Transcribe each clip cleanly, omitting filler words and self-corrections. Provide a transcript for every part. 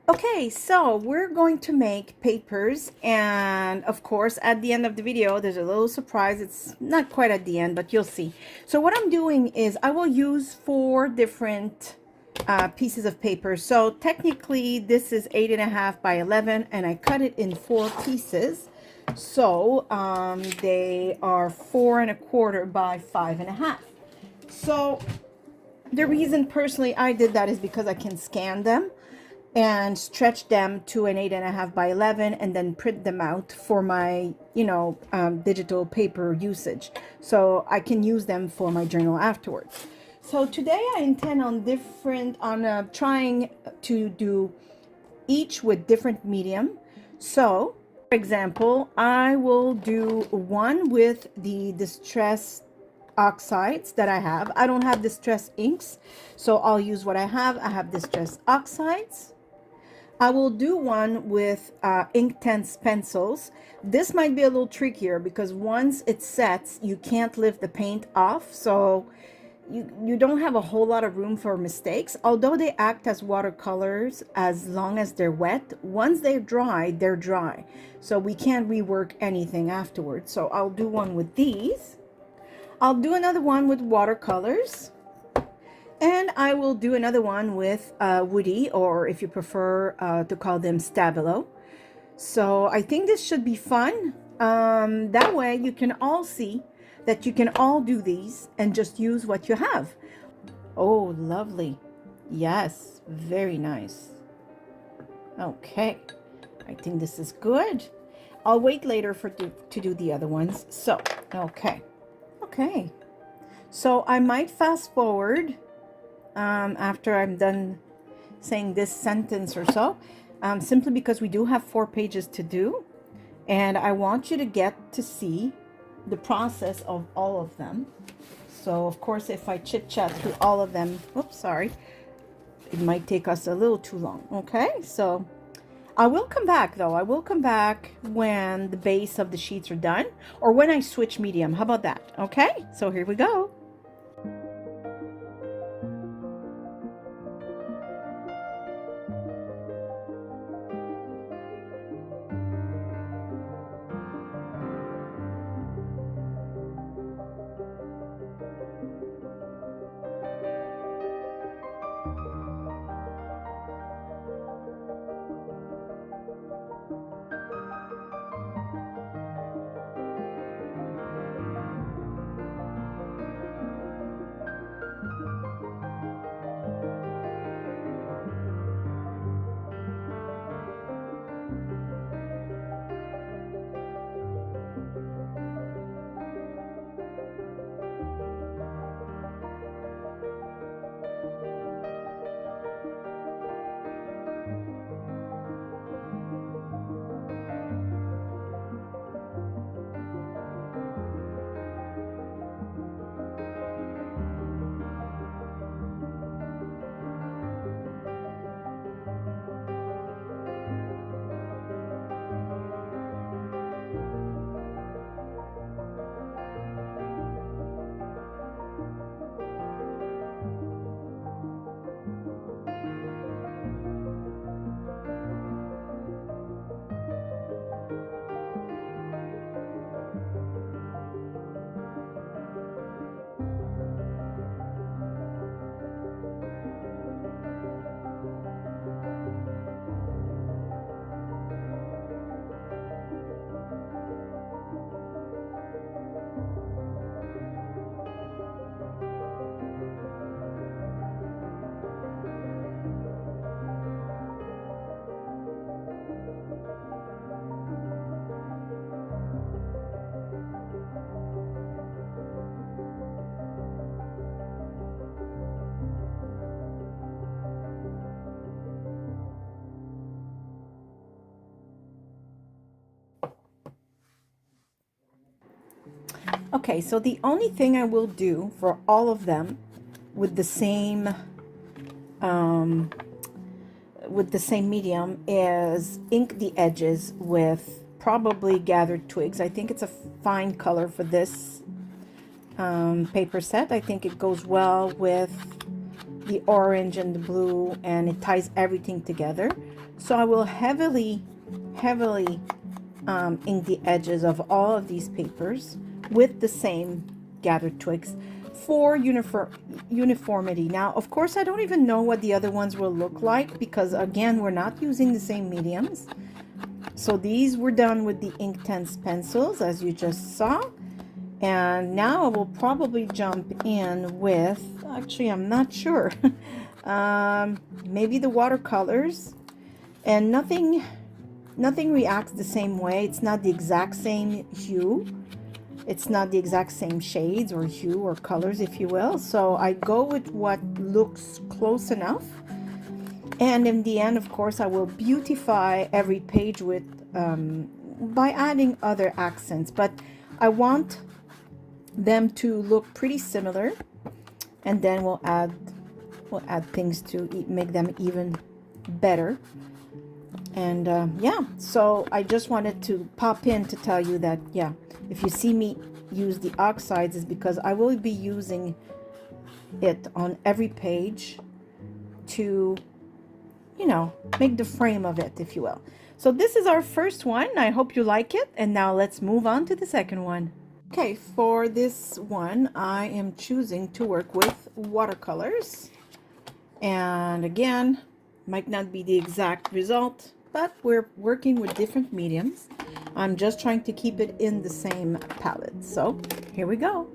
Okay, so we're going to make papers, and of course at the end of the video there's a little surprise. It's not quite at the end, but you'll see. So what I'm doing is I will use 4 different pieces of paper. So technically this is 8.5 by 11, and I cut it in 4 pieces. So they are 4.25 by 5.5. So the reason personally I did that is because I can scan them and stretch them to an 8.5 by 11 and then print them out for my, digital paper usage. So I can use them for my journal afterwards. So today I intend on trying to do each with different medium. So for example, I will do one with the distress oxides that I have. I don't have distress inks, so I'll use what I have. I have distress oxides. I will do one with Inktense pencils. This might be a little trickier because once it sets, you can't lift the paint off. So you don't have a whole lot of room for mistakes. Although they act as watercolors as long as they're wet, once they're dry, they're dry. So we can't rework anything afterwards. So I'll do one with these. I'll do another one with watercolors. And I will do another one with woody, or if you prefer to call them stabilo. So I think this should be fun. That way you can all see that you can all do these and just use what you have. Oh, lovely. Yes, very nice. Okay, I think this is good. I'll wait later to do the other ones. So, okay. So I might fast forward after I'm done saying this sentence or so, simply because we do have 4 pages to do, and I want you to get to see the process of all of them. So of course, if I chit chat through all of them, oops, sorry, it might take us a little too long. Okay, so I will come back though. I will come back when the base of the sheets are done, or when I switch medium. How about that? Okay, so here we go. Okay, so the only thing I will do for all of them with the same medium is ink the edges with probably gathered twigs. I think it's a fine color for this paper set. I think it goes well with the orange and the blue, and it ties everything together. So I will heavily ink the edges of all of these papers with the same gathered twigs for uniformity. Now, of course, I don't even know what the other ones will look like because, again, we're not using the same mediums. So these were done with the Inktense pencils, as you just saw. And now I will probably jump in with, actually, I'm not sure, maybe the watercolors. And nothing reacts the same way. It's not the exact same hue. It's not the exact same shades or hue or colors, if you will. So I go with what looks close enough. And in the end, of course, I will beautify every page with by adding other accents. But I want them to look pretty similar, and then we'll add things to make them even better. And yeah, so I just wanted to pop in to tell you that, yeah, if you see me use the Oxides, is because I will be using it on every page to, you know, make the frame of it, if you will. So this is our first one. I hope you like it. And now let's move on to the second one. Okay, for this one, I am choosing to work with watercolors. And again, might not be the exact result, but we're working with different mediums. I'm just trying to keep it in the same palette. So here we go.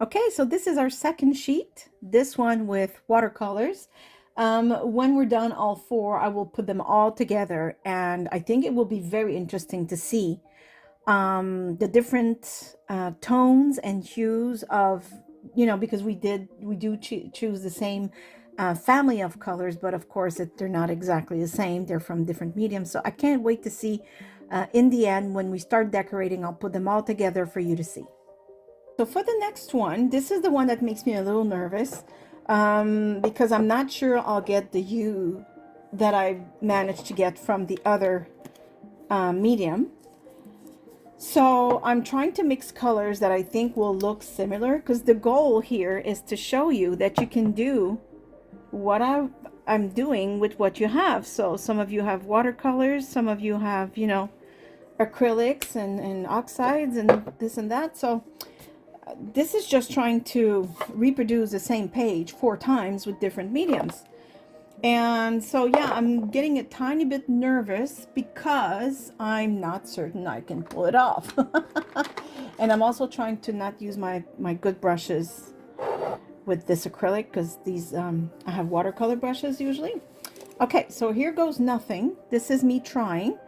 Okay, so this is our second sheet, this one with watercolors. When we're done all four, I will put them all together, and I think it will be very interesting to see the different tones and hues of, you know, because we do choose the same family of colors, but of course they're not exactly the same. They're from different mediums. So I can't wait to see in the end, when we start decorating, I'll put them all together for you to see. So for the next one, this is the one that makes me a little nervous because I'm not sure I'll get the hue that I managed to get from the other medium. So I'm trying to mix colors that I think will look similar, because the goal here is to show you that you can do what I'm doing with what you have. So some of you have watercolors, some of you have, you know, acrylics and oxides and this and that. So this is just trying to reproduce the same page 4 times with different mediums. And so, yeah, I'm getting a tiny bit nervous because I'm not certain I can pull it off. And I'm also trying to not use my good brushes with this acrylic because these, I have watercolor brushes usually. Okay, so here goes nothing. This is me trying.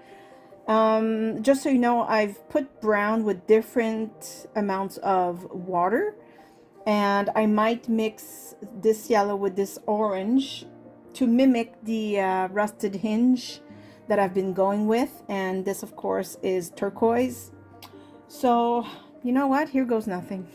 Just so you know, I've put brown with different amounts of water, and I might mix this yellow with this orange to mimic the rusted hinge that I've been going with. And this, of course, is turquoise. So, you know what? Here goes nothing.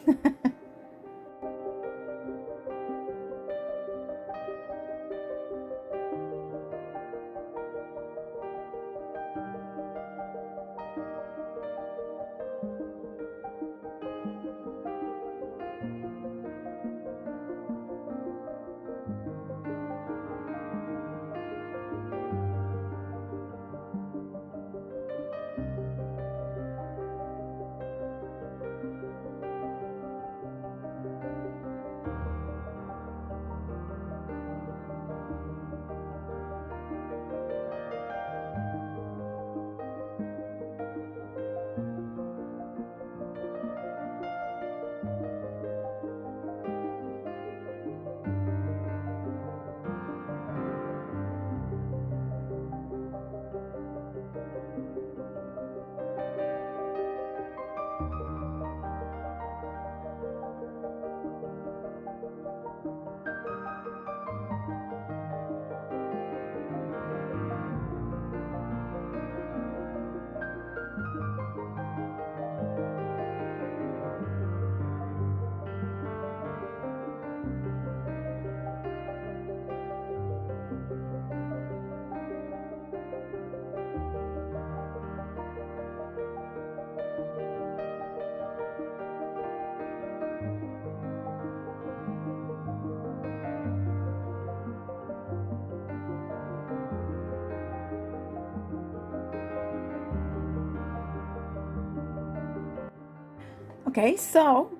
Okay, so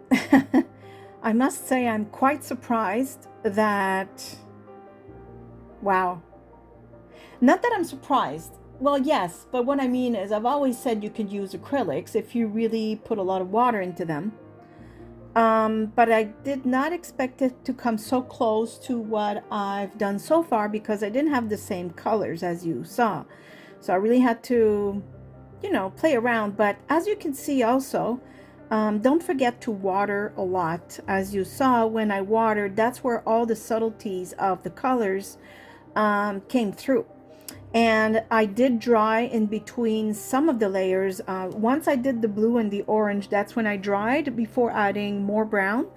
I must say I'm quite surprised that, wow. Not that I'm surprised. Well, yes, but what I mean is I've always said you could use acrylics if you really put a lot of water into them. But I did not expect it to come so close to what I've done so far because I didn't have the same colors as you saw. So I really had to, you know, play around. But as you can see also, don't forget to water a lot. As you saw when I watered, that's where all the subtleties of the colors came through. And I did dry in between some of the layers. Once I did the blue and the orange, that's when I dried before adding more brown,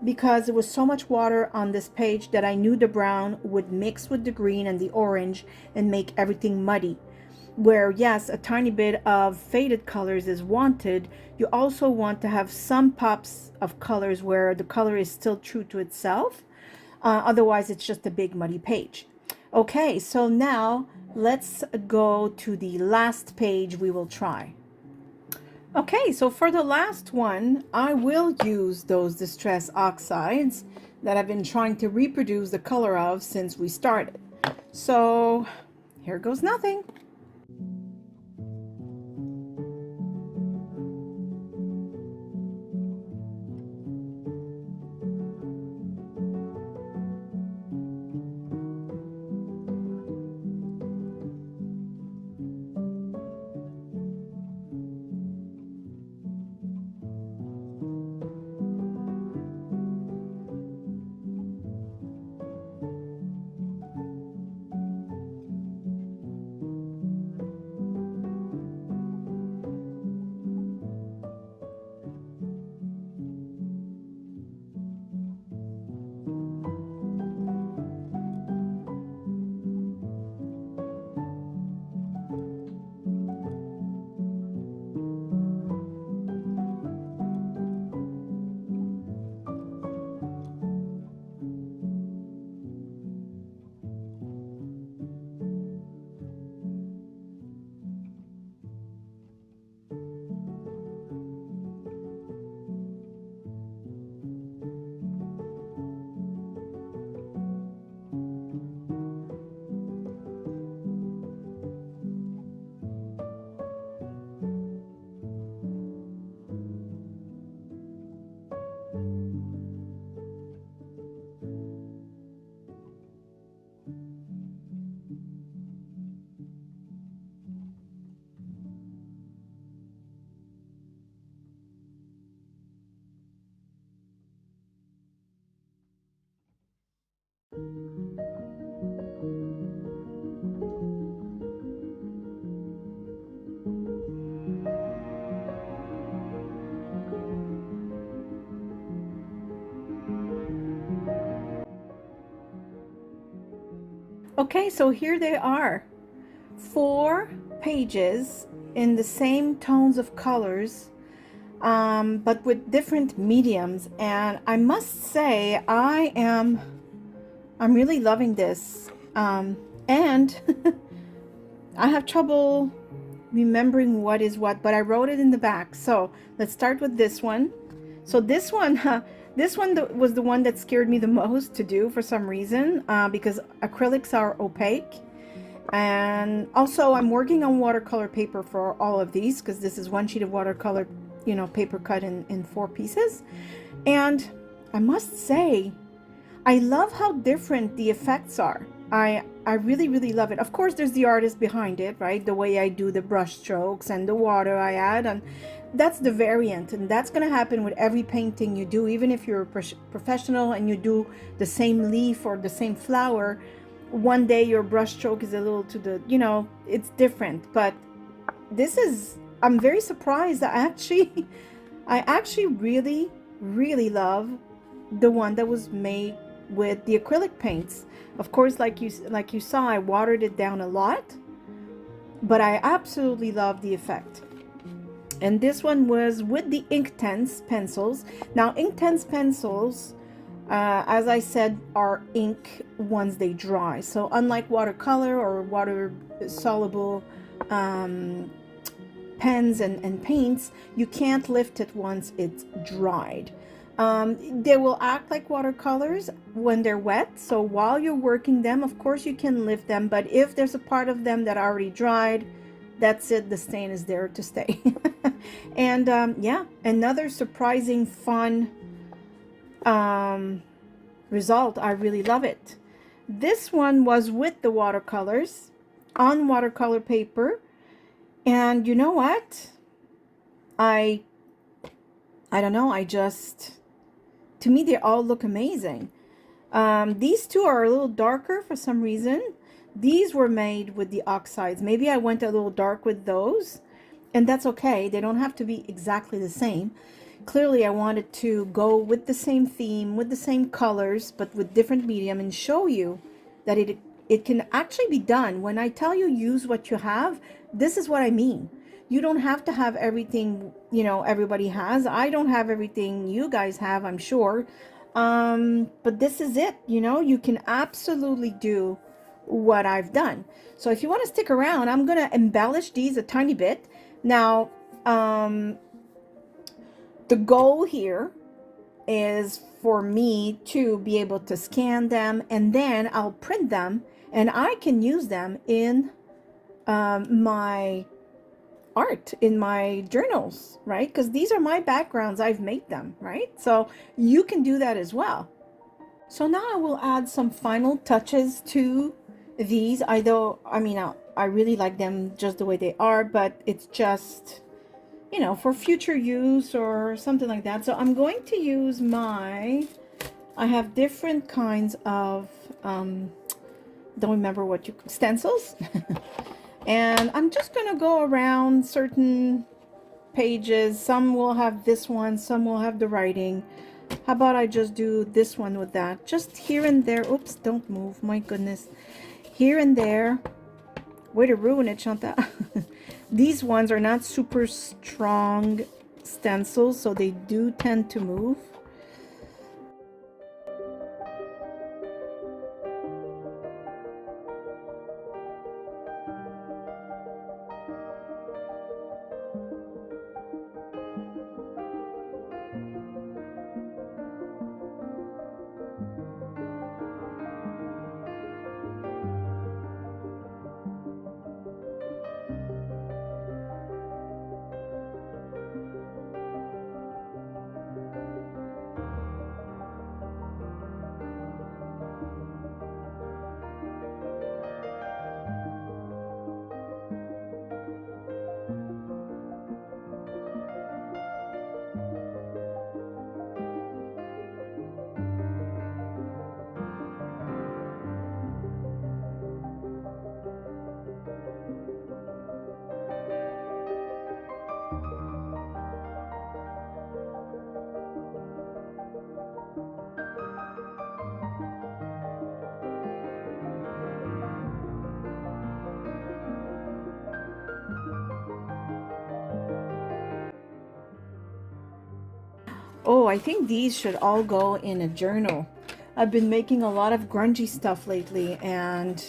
because there was so much water on this page that I knew the brown would mix with the green and the orange and make everything muddy. Where yes, a tiny bit of faded colors is wanted, you also want to have some pops of colors where the color is still true to itself. Otherwise, it's just a big muddy page. Okay, so now let's go to the last page we will try. Okay, so for the last one, I will use those distress oxides that I've been trying to reproduce the color of since we started. So here goes nothing. Okay, so here they are. 4 pages in the same tones of colors, but with different mediums. And I must say, I'm really loving this. And I have trouble remembering what is what, but I wrote it in the back. So let's start with this one. So this one, this one was the one that scared me the most to do for some reason, because acrylics are opaque. And also I'm working on watercolor paper for all of these, because this is one sheet of watercolor, you know, paper cut in 4 pieces. And I must say, I love how different the effects are. I really, really love it. Of course, there's the artist behind it, right? The way I do the brush strokes and the water I add, and that's the variant. And that's going to happen with every painting you do, even if you're a professional and you do the same leaf or the same flower. One day your brush stroke is a little to the, you know, it's different. But this is, I'm very surprised. I actually really, really love the one that was made with the acrylic paints. Of course, like you saw, I watered it down a lot, but I absolutely love the effect. And this one was with the Inktense pencils. Now, Inktense pencils, as I said, are ink once they dry. So unlike watercolor or water soluble pens and paints, you can't lift it once it's dried. They will act like watercolors when they're wet. So while you're working them, of course you can lift them, but if there's a part of them that already dried, that's it, the stain is there to stay. And yeah, another surprising fun result. I really love it. This one was with the watercolors on watercolor paper. And you know what? I don't know, to me, they all look amazing. These two are a little darker for some reason. These were made with the oxides. Maybe I went a little dark with those, and that's okay. They don't have to be exactly the same. Clearly, I wanted to go with the same theme, with the same colors, but with different medium, and show you that it can actually be done. When I tell you use what you have, this is what I mean. You don't have to have everything, you know, everybody has. I don't have everything you guys have, I'm sure. But this is it, you know, you can absolutely do what I've done. So if you want to stick around, I'm going to embellish these a tiny bit. Now, the goal here is for me to be able to scan them, and then I'll print them and I can use them in my art, in my journals, right? Because these are my backgrounds, I've made them, right? So you can do that as well. So now I will add some final touches to these. I really like them just the way they are, but it's just, you know, for future use or something like that. So I'm going to use I have different kinds of, don't remember what stencils. And I'm just going to go around certain pages. Some will have this one, some will have the writing. How about I just do this one with that? Just here and there. Oops, don't move. My goodness. Here and there. Way to ruin it, Chantal. These ones are not super strong stencils, so they do tend to move. Oh, I think these should all go in a journal. I've been making a lot of grungy stuff lately, and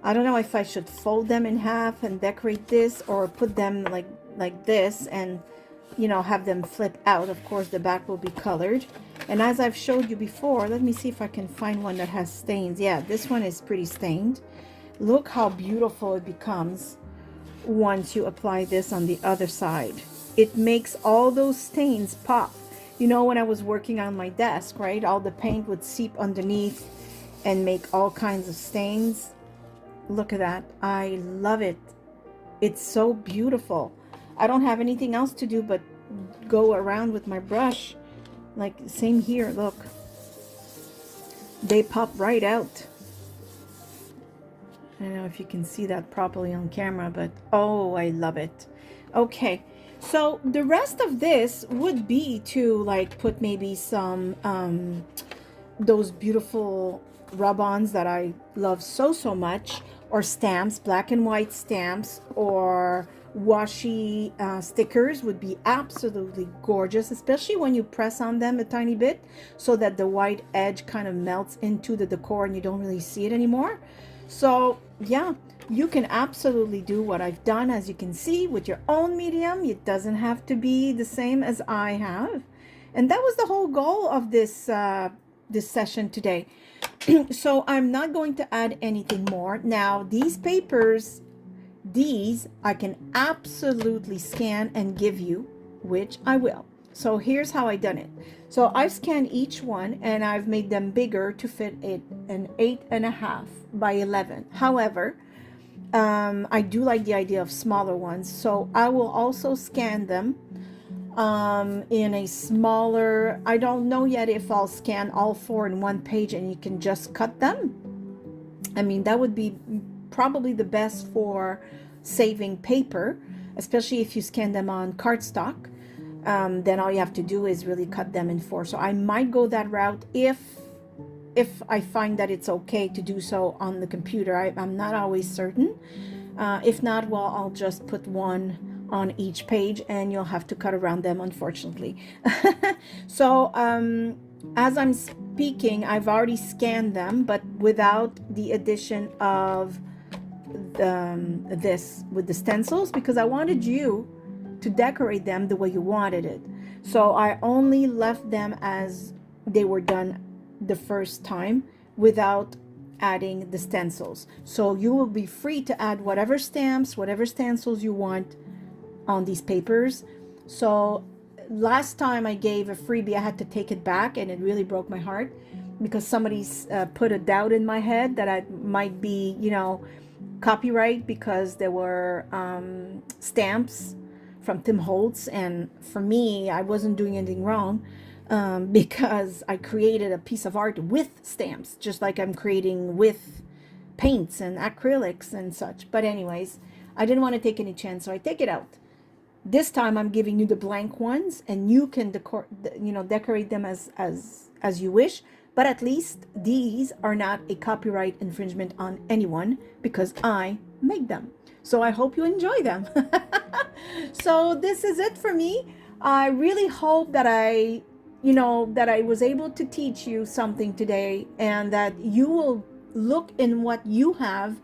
I don't know if I should fold them in half and decorate this, or put them like this and, you know, have them flip out. Of course, the back will be colored. And as I've showed you before, let me see if I can find one that has stains. Yeah, this one is pretty stained. Look how beautiful it becomes once you apply this on the other side. It makes all those stains pop. You know, when I was working on my desk, right, all the paint would seep underneath and make all kinds of stains. Look at that. I love it. It's so beautiful. I don't have anything else to do but go around with my brush. Like, same here, look. They pop right out. I don't know if you can see that properly on camera, but oh, I love it. Okay, so the rest of this would be to like put maybe some those beautiful rub-ons that I love so much, or stamps, black and white stamps, or washi stickers would be absolutely gorgeous, especially when you press on them a tiny bit so that the white edge kind of melts into the decor and you don't really see it anymore. So yeah, you can absolutely do what I've done, as you can see, with your own medium. It doesn't have to be the same as I have, and that was the whole goal of this this session today. So I'm not going to add anything more. Now these papers, these I can absolutely scan and give you, which I will. So here's how I done it. So I've scanned each one and I've made them bigger to fit it an 8.5 by 11. However, I do like the idea of smaller ones, so I will also scan them in a smaller, I don't know yet if I'll scan all 4 in one page and you can just cut them. I mean, that would be probably the best for saving paper, especially if you scan them on cardstock. Then all you have to do is really cut them in 4. So I might go that route if I find that it's okay to do so on the computer. I'm not always certain. If not, well, I'll just put one on each page and you'll have to cut around them, unfortunately. So as I'm speaking, I've already scanned them, but without the addition of this with the stencils, because I wanted you to decorate them the way you wanted it. So I only left them as they were done the first time without adding the stencils. So you will be free to add whatever stamps, whatever stencils you want on these papers. So last time I gave a freebie, I had to take it back, and it really broke my heart because somebody's put a doubt in my head that I might be, you know, copyright, because there were stamps from Tim Holtz, and for me, I wasn't doing anything wrong, because I created a piece of art with stamps, just like I'm creating with paints and acrylics and such. But anyways, I didn't want to take any chance, so I take it out. This time I'm giving you the blank ones, and you can decorate them as you wish. But at least these are not a copyright infringement on anyone, because I made them. So I hope you enjoy them. So this is it for me. I really hope that I was able to teach you something today, and that you will look in what you have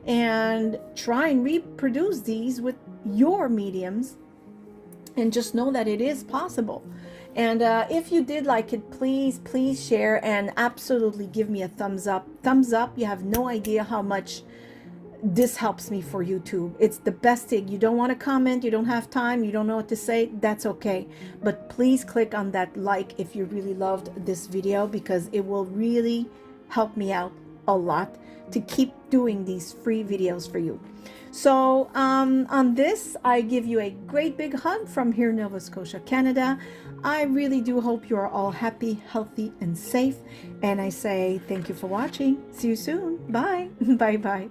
and try and reproduce these with your mediums, and just know that it is possible. And if you did like it, please share, and absolutely give me a thumbs up. You have no idea how much this helps me for YouTube. It's the best thing. You don't want to comment, you don't have time, you don't know what to say, that's okay, but please click on that like if you really loved this video, because it will really help me out a lot to keep doing these free videos for you. So on this, I give you a great big hug from here in Nova Scotia, Canada. I really do hope you are all happy, healthy, and safe, and I say thank you for watching. See you soon. Bye. Bye.